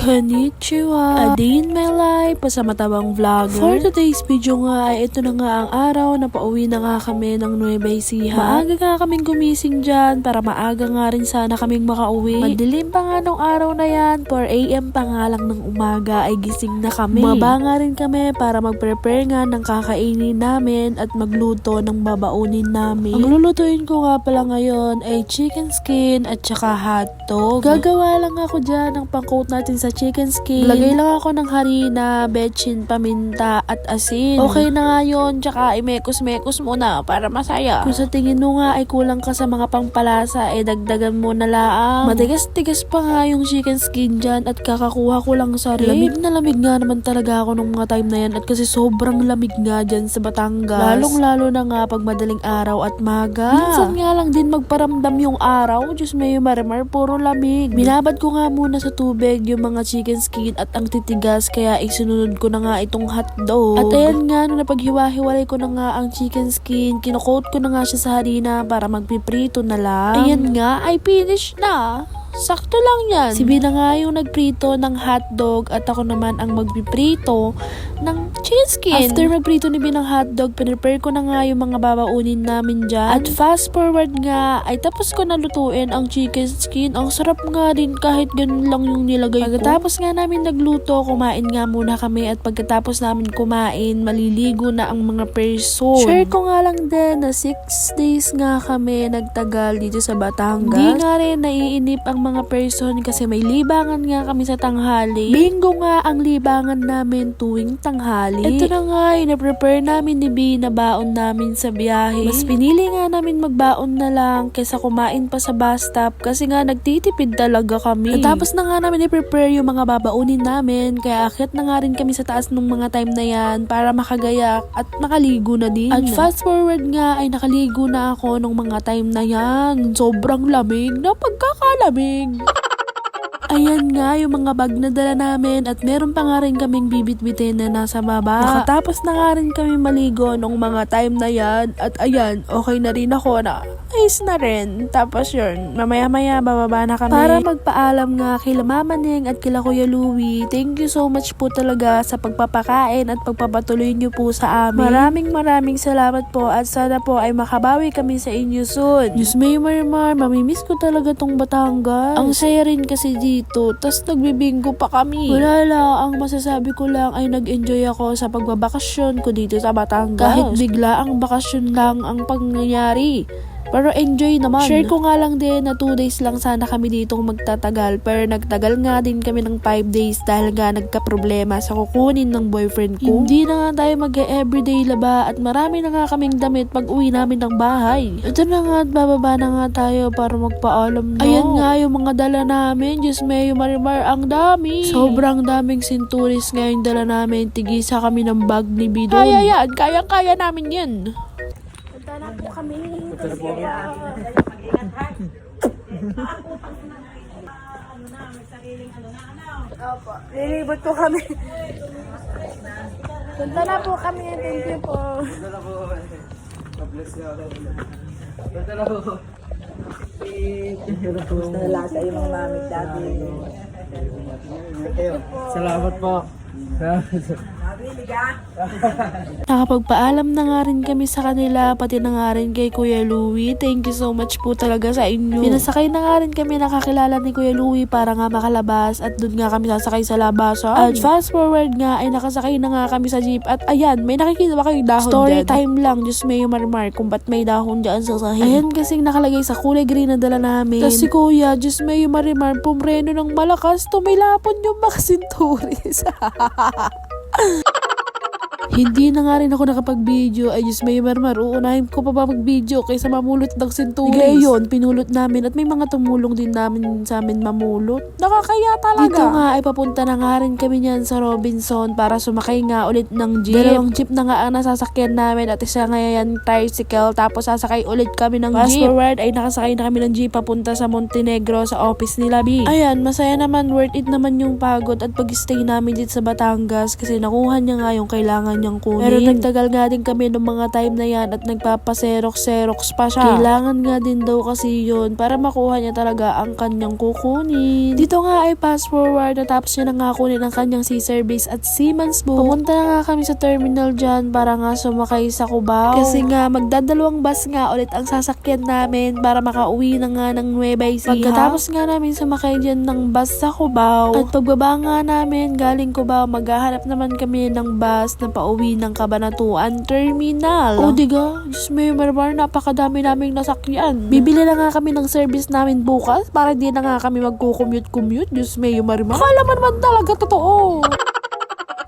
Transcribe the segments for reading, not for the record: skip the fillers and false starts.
Konnichiwa! A day in my life, pasamatabang vlogger. For today's video nga ay ito na nga ang araw na pauwi na nga kami ng Nueva Ecija. Maaga nga kaming gumising dyan para maaga nga rin sana kaming makauwi. Madilim pa nga nung araw na yan, 4 AM pa nga lang ng umaga ay gising na kami. Bumaba nga rin kami para mag-prepare nga ng kakainin namin at magluto ng babaunin namin. Ang lulutuin ko nga pala ngayon ay chicken skin at saka hotdog. Gagawa lang ako dyan ng pang-coat natin sa chicken skin. Lagay lang ako ng harina, betchin, paminta at asin. Okay na nga yun, tsaka imekos-mekos muna para masaya. Kung sa tingin mo nga ay kulang ka sa mga pangpalasa, dagdagan mo na laang. Matigas-tigas pa nga yung chicken skin dyan at kakakuha ko lang sa rib. Lamig na lamig nga naman talaga ako nung mga time na yan at kasi sobrang lamig nga dyan sa Batangas. Lalong-lalo na nga pag madaling araw at maga. Minsan nga lang din magparamdam yung araw, Diyos may marimar, puro lamig. Binabad ko nga muna sa tubig yung mga chicken skin at ang titigas kaya isunod ko na nga itong hotdog. At ayan nga, nung napaghiwa-hiwalay ko na nga ang chicken skin, kinukot ko na nga siya sa harina para magpiprito na lang. Ayan nga, ay finish na. Sakto lang yan. Si Bina nga yung nagprito ng hotdog at ako naman ang magpiprito ng chicken skin. After magprito ni Bina ng hotdog, pinrepare ko na nga yung mga babaunin namin dyan. At fast forward nga, ay tapos ko na lutuin ang chicken skin. Ang sarap nga din kahit ganun lang yung nilagay ko. Pagkatapos nga namin nagluto, kumain nga muna kami at pagkatapos namin kumain, maliligo na ang mga person. Share ko nga lang din na 6 days nga kami nagtagal dito sa Batangas. Hindi nga rin naiinip ang mga person kasi may libangan nga kami sa tanghali. Bingo nga ang libangan namin tuwing tanghali. Ito na nga na-prepare namin ni B na baon namin sa biyahe. Mas pinili nga namin magbaon na lang kaysa kumain pa sa bus stop kasi nga nagtitipid talaga kami. Tapos na nga namin i-prepare yung mga babaunin namin kaya akit na nga rin kami sa taas nung mga time na yan para makagayak at makaligo na din. At fast forward nga ay nakaligo na ako nung mga time na yan. Sobrang lamig na pagkakalamig. Ayan nga yung mga bag na dala namin at meron pa nga rin kaming bibit-bitin na nasa baba. Nakatapos na nga rin kami maligo nung mga time na yan at ayan, okay na rin ako na ayos na rin. Tapos yun, mamaya-maya bababa na kami. Para magpaalam nga kila Mama Neng at kila Kuya Louie, thank you so much po talaga sa pagpapakain at pagpapatuloy nyo po sa amin. Maraming salamat po at sana po ay makabawi kami sa inyo soon. Diyos may marimar, mamimiss ko talaga tong Batangas. Ang saya rin kasi dito, tas nagbibingo pa kami. Wala lang, ang masasabi ko lang ay nag-enjoy ako sa pagbabakasyon ko dito sa Batangas. Kahit bigla ang bakasyon lang ang pangyayari. Pero enjoy naman. Share ko nga lang din na 2 days lang sana kami ditong magtatagal. Pero nagtagal nga din kami ng 5 days dahil nga nagka-problema sa kukunin ng boyfriend ko. Hindi na nga tayo mag-everyday laba at marami na nga kaming damit pag uwi namin ng bahay. Ito na nga at bababa na nga tayo para magpaalam na. Ayan nga yung mga dala namin. Diyos may marimar, ang dami. Sobrang daming sinturis nga yung dala namin. Tigisa kami ng bag ni Bidon. Kaya yan, kaya namin yan. Punta na po kami. Punta na po kami. Opo, lilibot po kami. Punta na po kami. Thank you po. Punta na po. God-bless you. Punta na po. Gusto na lasa yung mga mami daddy. Salamat po. Nakapagpaalam na nga rin kami sa kanila, pati na nga rin kay Kuya Louie. Thank you so much po talaga sa inyo. Pinasakay na nga rin kami nakakilala ni Kuya Louie para nga makalabas at doon nga kami sasakay sa labasan. At fast forward nga ay nakasakay na nga kami sa jeep at ayan, may nakikita ba kayong dahon story dyan? Time lang, Diyos may marmar kung ba't may dahon dyan sa sahig. Ayan kasing nakalagay sa kulay green na dala namin. Tapos si Kuya, Diyos may marimar, pumreno ng malakas, tumilapon yung makasinturis. Hindi na nga rin ako nakapag-video. Ay, Diyos may marmar. Uunahin ko pa ba mag-video kaysa mamulot ng sinturis. Ngayon, pinulot namin at may mga tumulong din namin sa amin mamulot. Nakakaya talaga. Dito nga ay papunta na nga rin kami niyan sa Robinson para sumakay nga ulit ng jeep. Dalawang jeep na nga ang nasasakyan namin at isa nga yan tricycle. Tapos sasakay ulit kami ng jeep. Fast forward ay nakasakay na kami ng jeep papunta sa Montenegro sa office nila B. Ayan, masaya naman. Worth it naman yung pagod at pag-stay namin dito sa Batangas kasi nakuha niya nga yung kailangan niyang kunin. Pero nagtagal nga din kami ng mga time na yan at nagpapaserox-serox pa siya. Kailangan nga din daw kasi yun para makuha niya talaga ang kanyang kukunin. Dito nga ay fast forward na tapos niya na nga kunin ang kanyang sea service at seaman's book. Pumunta na nga kami sa terminal dyan para nga sumakay sa Cubao. Kasi nga magdadalawang bus nga ulit ang sasakyan namin para makauwi na nga ng Nueva Ecija. Pagkatapos nga namin sumakay dyan ng bus sa Cubao at pagbaba nga namin galing Cubao, maghahanap naman kami ng bus na pauwi ng Cabanatuan Terminal. O diga, Diyos may marmar, napakadami naming nasakyan. Bibili na nga kami ng service namin bukas para di na nga kami magkukommute-commute. Diyos may marmar. Akala man naman talaga totoo.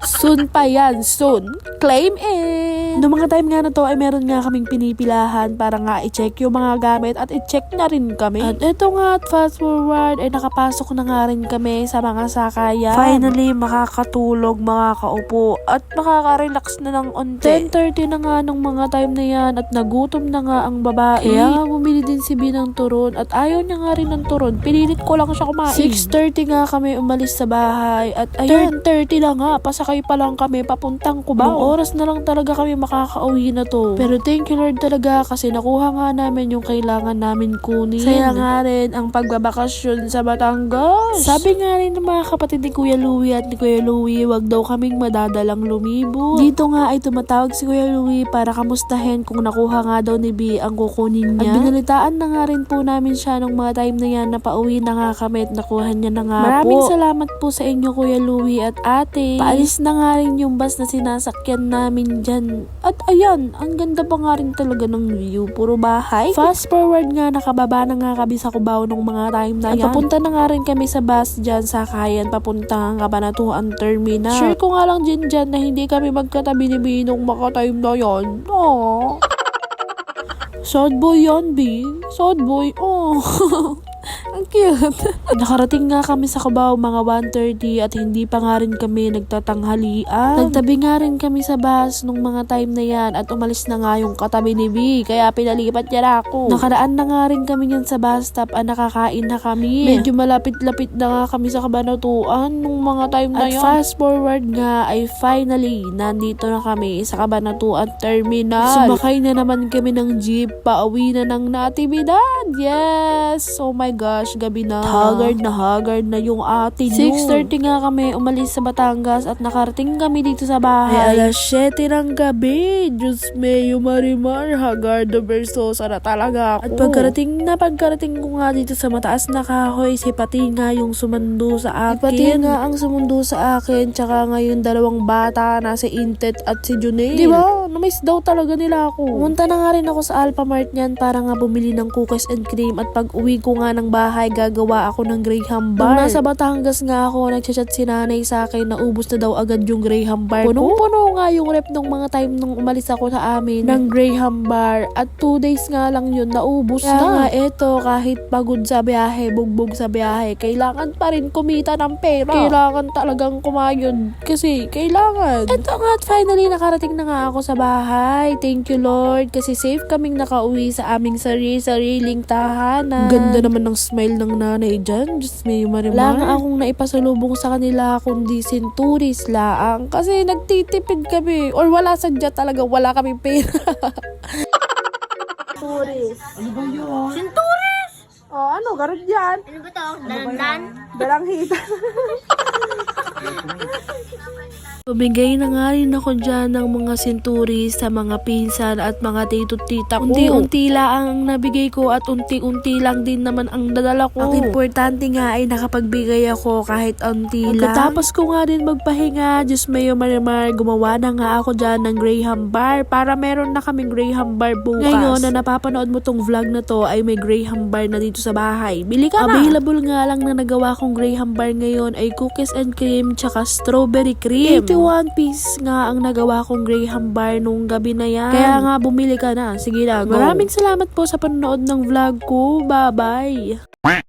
Soon pa yan, soon. Claim it! Noong mga time nga na to ay meron nga kaming pinipilahan para nga i-check yung mga gamit at i-check na rin kami. At eto nga at fast forward ay nakapasok na nga rin kami sa mga sakayan. Finally, makakatulog, makakaupo at makaka-relax na ng onte. 10:30 na nga nung mga time na yan at nagutom na nga ang babae. Kaya nga bumili din si B ng turon at ayaw niya nga rin ng turon. Pinilit ko lang siya kumain. 6:30 nga kami umalis sa bahay at ayun, 10:30 na nga, pasakay pa lang kami papuntang Cubao. Oras na lang talaga kami makakauwi na to. Pero thank you Lord talaga kasi nakuha nga namin yung kailangan namin kunin. Saya nga rin ang pagbabakasyon sa Batangas. Sabi nga rin ng mga kapatid ni Kuya Louie at ni Kuya Louie, wag daw kaming madadalang lumibot. Dito nga ay tumatawag si Kuya Louie para kamustahin kung nakuha nga daw ni B ang kukunin niya. At binalitaan na nga rin po namin siya nung mga time na yan na pauwi na nga kami at nakuha niya na nga Maraming salamat po sa inyo Kuya Louie at ate. Paalis na nga rin yung bus na sinasakyan namin dyan. At ayan, ang ganda pa nga rin talaga ng view. Puro bahay. Fast forward nga, nakababa na nga kami sa Cubao nung mga time na yan. At papunta na nga rin kami sa bus dyan sa Kayan, papuntang Cabanatuan Terminal. Sure ko nga lang dyan na hindi kami magkatabi ni B nung mga time na yan. Aww. Sad boy yan, B. Sad boy. Oh. Ang cute. Nakarating nga kami sa Cubao mga 1:30 at hindi pa nga rin kami nagtatanghalian. Nagtabi nga rin kami sa bus nung mga time na yan at umalis na nga yung katabi ni B. Kaya pinalipat niya na ako. Nakaraan na nga rin kami yan sa bus stop at nakakain na kami. Medyo malapit-lapit na nga kami sa Cabanatuan nung mga time na yan. At fast forward nga ay finally nandito na kami sa Cabanatuan Terminal. Sumakay na naman kami ng jeep. Pauwi na ng Natividad. Yes! Oh my gosh, gabi na. Haggard na yung ate nyo. 6:30 nga kami umalis sa Batangas at nakarating kami dito sa bahay. Ay, alas 7 ng gabi. Diyos meyo marimar. Haggard Versosa na talaga ako. At pagkarating ko nga dito sa mataas na kahoy, si Pati nga yung sumundo sa akin. Si Pati nga ang sumundo sa akin. Tsaka ngayon dalawang bata na si Intet at si Junaid. Diba? Namiss daw talaga nila ako. Pumunta na nga rin ako sa Alphamart niyan para nga bumili ng cookies and cream at pag uwi ko nga ng bahay, gagawa ako ng Graham bar. Nung nasa Batangas nga ako, nagchat si nanay sa akin na ubos na daw agad yung Graham bar. Punong-puno nga yung rep nung mga time nung umalis ako sa amin ng Graham bar. At 2 days nga lang yun, naubos na. Kaya nga eto, kahit pagod sa biyahe, bugbog sa biyahe, kailangan pa rin kumita ng pera. Kailangan talagang kumayod kasi kailangan. Eto nga at finally, nakarating na nga ako sa bahay. Thank you Lord kasi safe kaming nakauwi sa aming sariling tahanan. Ganda naman ng smile ng nanay dyan. Diyos may marimar. Wala nga akong naipasalubong sa kanila kundi centuries laang. Kasi nagtitipid kami. Or wala sadya talaga. Wala kami pera. Centuries. Ano ba yun? Centuries! Oh, ano? Garot yan. Ano ba to? Dalandan? Dalanghita. Bumigay na nga rin ako dyan ng mga centuries sa mga pinsan at mga tito-tita ko. Unti-unti lang ang nabigay ko at unti-unti lang din naman ang dadala ko. Ang importante nga ay nakapagbigay ako kahit unti lang. Pagkatapos ko nga din magpahinga, Diyos mayo marimar, gumawa na nga ako dyan ng Graham bar para meron na kaming Graham bar bukas. Ngayon na napapanood mo tong vlog na to ay may Graham bar na dito sa bahay. Bili ka na! Available nga lang na nagawa kong Graham bar ngayon ay cookies and cream tsaka strawberry cream. 81 piece nga ang nagawa kong Graham bar nung gabi na yan. Kaya nga bumili ka na. Sige na, go. Maraming salamat po sa panonood ng vlog ko. Bye-bye!